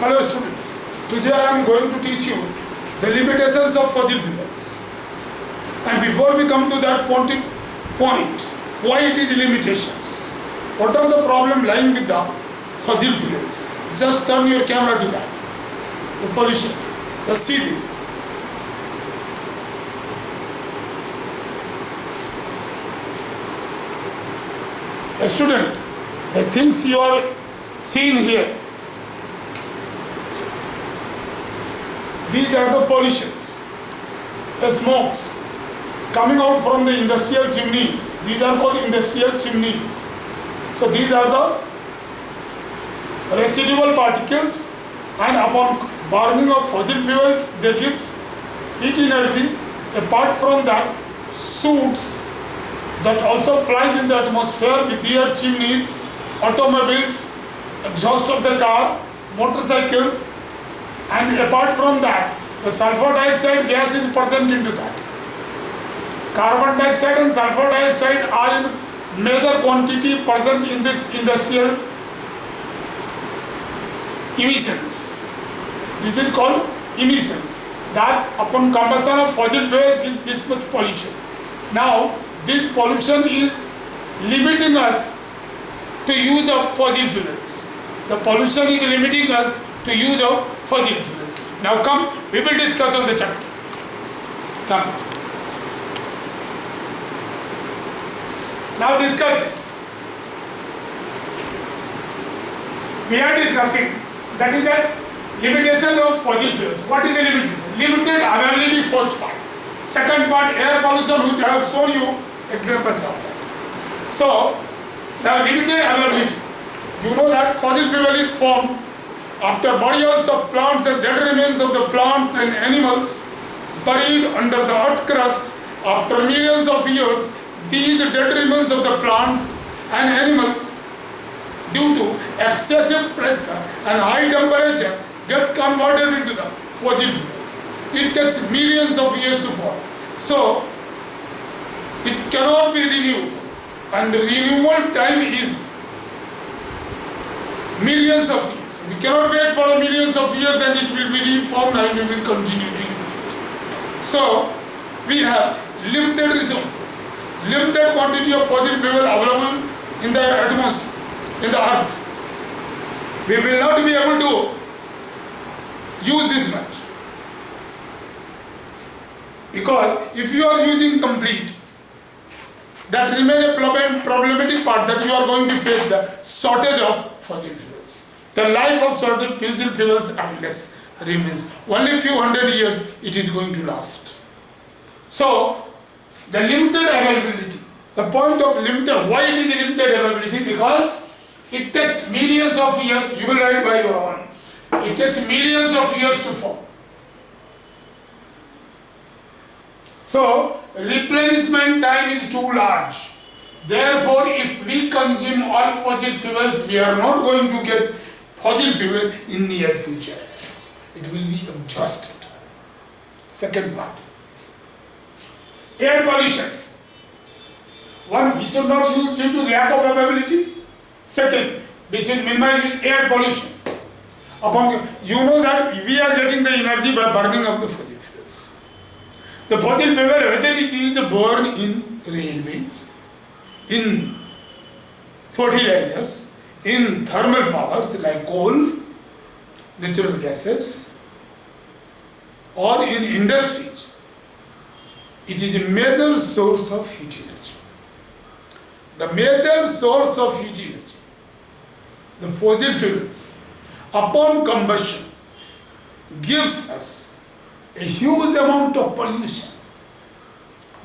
Hello students, today I am going to teach you the limitations of fossil fuels. And before we come to that point, why it is limitations? What are the problem lying with the fossil fuels? Just turn your camera to that. The solution. Let's see this. A student, the things you are seeing here, these are the pollutions, the smokes coming out from the industrial chimneys. These are called industrial chimneys. So these are the residual particles, and upon burning of fossil fuels, they give heat energy. Apart from that, soot that also flies in the atmosphere with their chimneys, automobiles, exhaust of the car, motorcycles, and apart from that, the sulfur dioxide gas is present into that. Carbon dioxide and sulfur dioxide are in major quantity present in this industrial emissions. This is called emissions, that upon combustion of fossil fuel gives this much pollution. Now, this pollution is limiting us to use of fossil fuels. The pollution is limiting us to use of fossil fuels. Now come, we will discuss on the chapter. Come. Now discuss it. We are discussing, that is the limitation of fossil fuels. What is the limitation? Limited availability, first part. Second part, air pollution, which I have shown you examples of that. So, the limited availability. You know that fossil fuel is formed after burials of plants and dead remains of the plants and animals buried under the earth crust. After millions of years, these dead remains of the plants and animals, due to excessive pressure and high temperature, gets converted into the fossil fuel. It takes millions of years to form. So, it cannot be renewed, and the renewal time is millions of years. We cannot wait for millions of years, then it will be reformed and we will continue to use it. So, we have limited resources, limited quantity of fossil fuel available in the atmosphere, in the earth. We will not be able to use this much. Because if you are using complete, that remains a problematic part, that you are going to face the shortage of fossil fuels. The life of certain fossil fuels are less, remains. Only few hundred years it is going to last. So, the limited availability, the point of limited, why it is limited availability? Because it takes millions of years, you will write by your own. It takes millions of years to form. So, replenishment time is too large. Therefore, if we consume all fossil fuels, we are not going to get fossil fuel in near future. It will be exhausted. Second part. Air pollution. One, we should not use due to lack of availability. Second, we should minimize air pollution. You know that we are getting the energy by burning of the fossil fuels. The fossil fuel, whether it is burned in railways, in fertilizers, in thermal powers like coal, natural gases, or in industries, it is a major source of heat energy. The major source of heat energy, the fossil fuels, upon combustion, gives us a huge amount of pollution.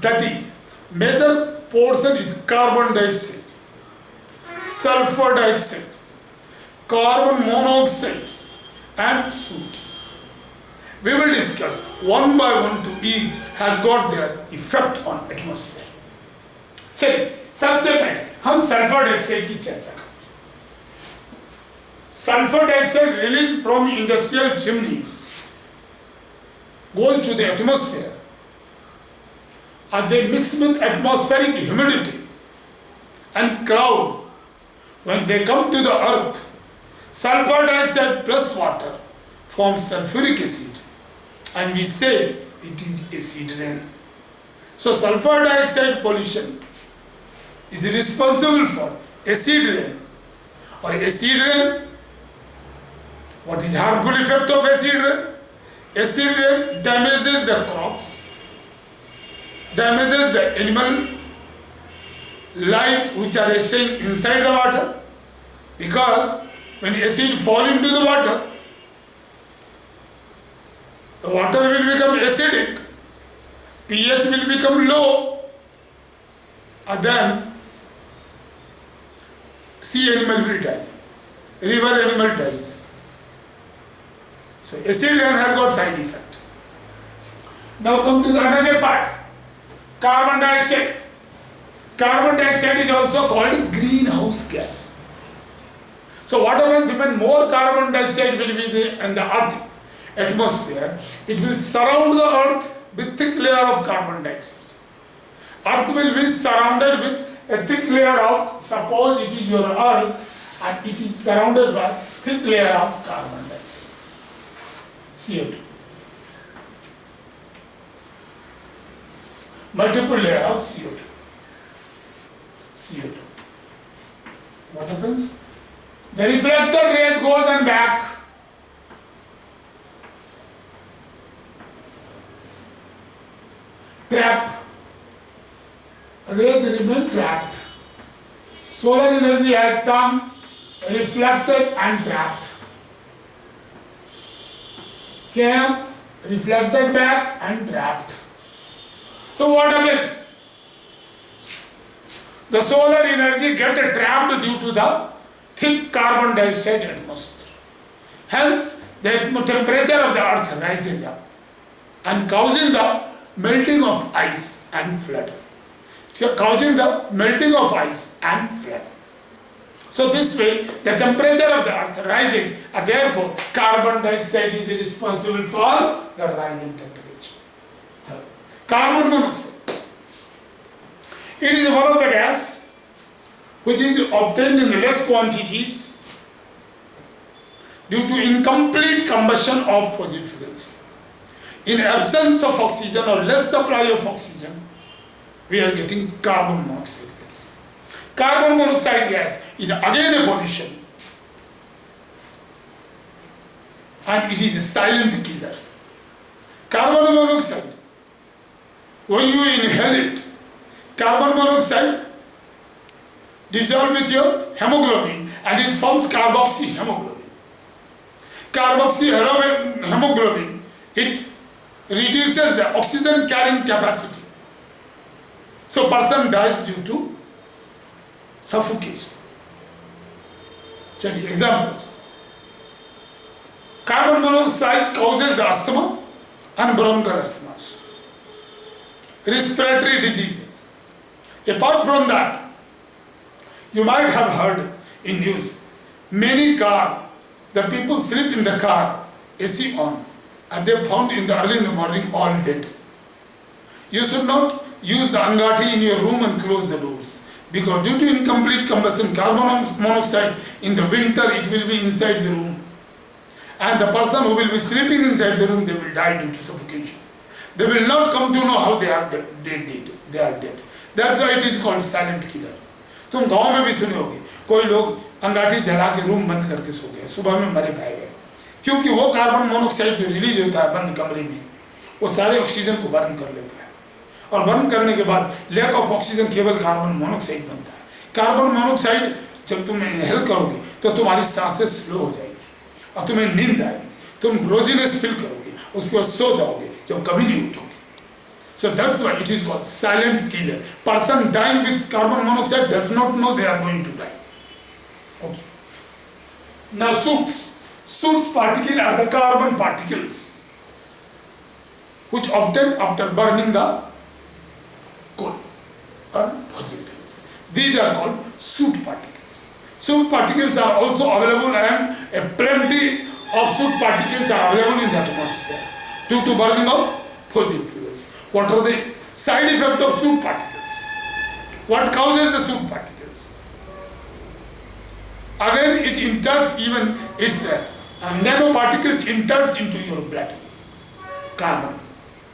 That is, major portion is carbon dioxide, sulfur dioxide, carbon monoxide, and soot. We will discuss one by one to each has got their effect on atmosphere. चलिए, सबसे पहले हम sulphur dioxide की चर्चा करें. Sulfur dioxide released from industrial chimneys goes to the atmosphere, and they mix with atmospheric humidity and cloud. When they come to the earth, Sulfur dioxide plus water forms sulfuric acid, and we say it is acid rain. So sulfur dioxide pollution is responsible for acid rain or acid rain. What is harmful effect of acid rain? Acid rain damages the crops, damages the animal lives which are staying inside the water, because when acid fall into the water will become acidic, pH will become low, and then sea animal will die, river animal dies. So acid rain has got side effect. Now come to the another part, carbon dioxide. Carbon dioxide is also called greenhouse gas. So what happens when more carbon dioxide will be in the earth atmosphere? It will surround the earth with thick layer of carbon dioxide. Earth will be surrounded with a thick layer of, suppose it is your earth and it is surrounded by thick layer of carbon dioxide, CO2. Multiple layer of CO2. What happens? The reflector rays goes and back. Trap. Rays remain trapped. Solar energy has come, reflected and trapped. Came, reflected back and trapped. So what happens? The solar energy gets trapped due to the thick carbon dioxide atmosphere. Hence, the temperature of the earth rises up and causing the melting of ice and flood. Causing the melting of ice and flood. So this way, the temperature of the earth rises, and therefore carbon dioxide is responsible for the rise in temperature. Third, carbon monoxide. It is one of the gas which is obtained in less quantities due to incomplete combustion of fossil fuels. In absence of oxygen or less supply of oxygen, we are getting carbon monoxide gas. Carbon monoxide gas is again a pollution, and it is a silent killer. Carbon monoxide, when you inhale it, carbon monoxide dissolves with your hemoglobin and it forms carboxyhemoglobin. Carboxyhemoglobin, it reduces the oxygen carrying capacity. So person dies due to suffocation. Check the examples. Carbon monoxide causes the asthma and bronchial asthmas, respiratory diseases. Apart from that, you might have heard in news, many cars, the people sleep in the car, AC on, and they found in the early in the morning all dead. You should not use the angati in your room and close the doors, because due to incomplete combustion, carbon monoxide in the winter, it will be inside the room. And the person who will be sleeping inside the room, they will die due to suffocation. They will not come to know how they are dead. They are dead. That's why it is called silent killer. तुम गांव में भी सुने होगे, कोई लोग अंगाठी जला के रूम बंद करके सो गए, सुबह में मरे पाए गए, क्योंकि वो कार्बन मोनोक्साइड जो रिलीज होता है बंद कमरे में, वो सारे ऑक्सीजन को बर्न कर लेता है, और बर्न करने के बाद लैक ऑफ ऑक्सीजन केवल कार्बन मोनोक्साइड बनता है. कार्बन मोनोक्साइड जब तुम इनहेल करोगे तो तुम्हारी सांसें स्लो हो जाएगी और तुम्हें नींद आएगी, तुम ड्रोजीनेस फील करोगे, उसके बाद सो जाओगे जब कभी नहीं उठोगे. So that's why it is called silent killer. Person dying with carbon monoxide does not know they are going to die. Okay. Now soot. Soot particles are the carbon particles which obtained after burning the coal or fossil fuels. These are called soot particles. Soot particles are also available, and a plenty of soot particles are available in the atmosphere due to burning of fossil fuels. What are the side effects of soot particles? What causes the soot particles? Again, it enters, even its nanoparticles enters into your blood. Carbon,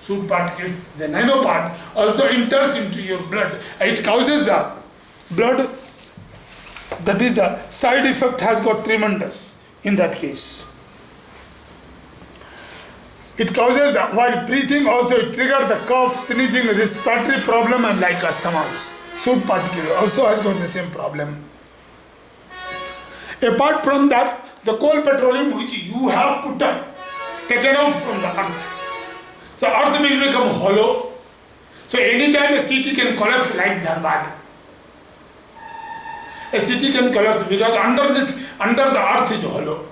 soot particles, the nano part also enters into your blood. It causes the blood, that is the side effect has got tremendous in that case. It causes the, while breathing also it triggers the cough, sneezing, respiratory problem and like asthmas. Soot particle also has got the same problem. Apart from that, the coal petroleum which you have put up, taken out from the earth. So earth will become hollow. So anytime a city can collapse like Dharwad. A city can collapse because underneath, under the earth is hollow.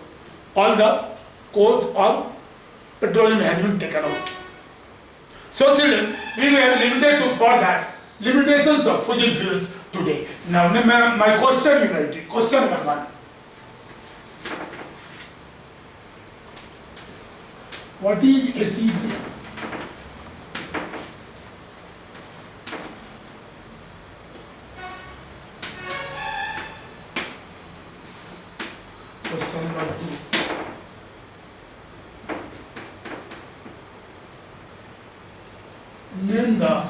All the coals or petroleum has been taken out. So children, we were limited to for that. Limitations of fossil fuels today. Now my question you write it. Question number 1. What is acid rain? Question number 2. Name the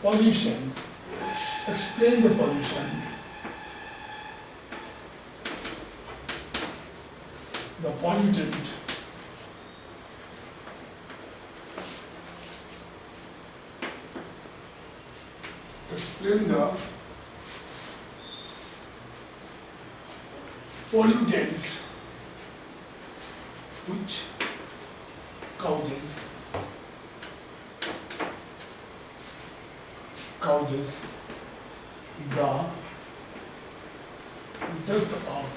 pollution. Explain the pollution. The pollutant. Explain the pollutant which causes the death of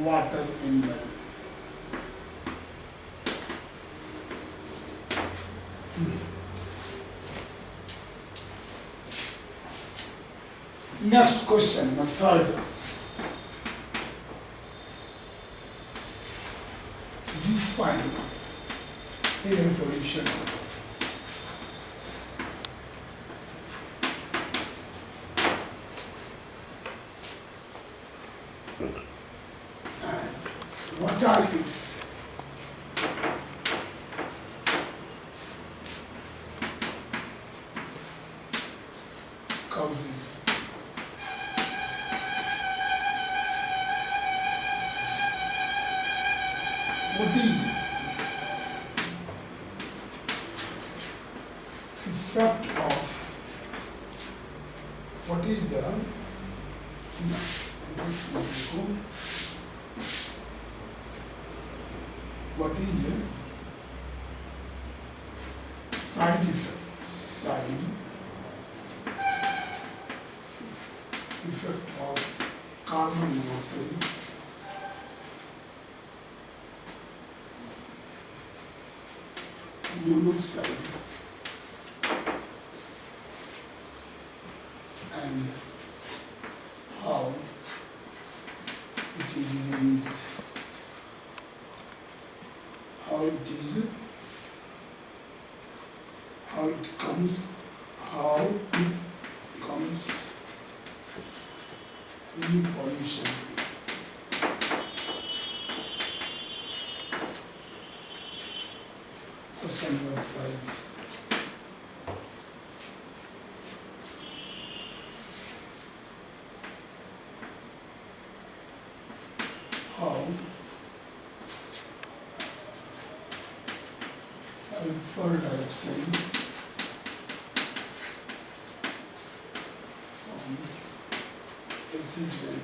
water animal. Next question, the third. Define air pollution. What are its causes? What is effect of, what is the what is a side effect? Side effect of carbon monoxide and how it is released. How it comes in pollution. Question number 5. How sulfur dioxide forms acid rain.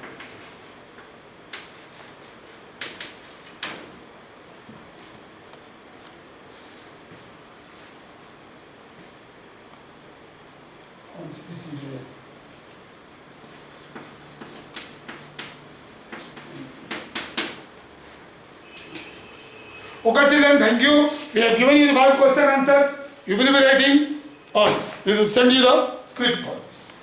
Forms acid rain. Okay children, thank you. We have given you the 5 question answers. You will be writing or we will send you the script for this.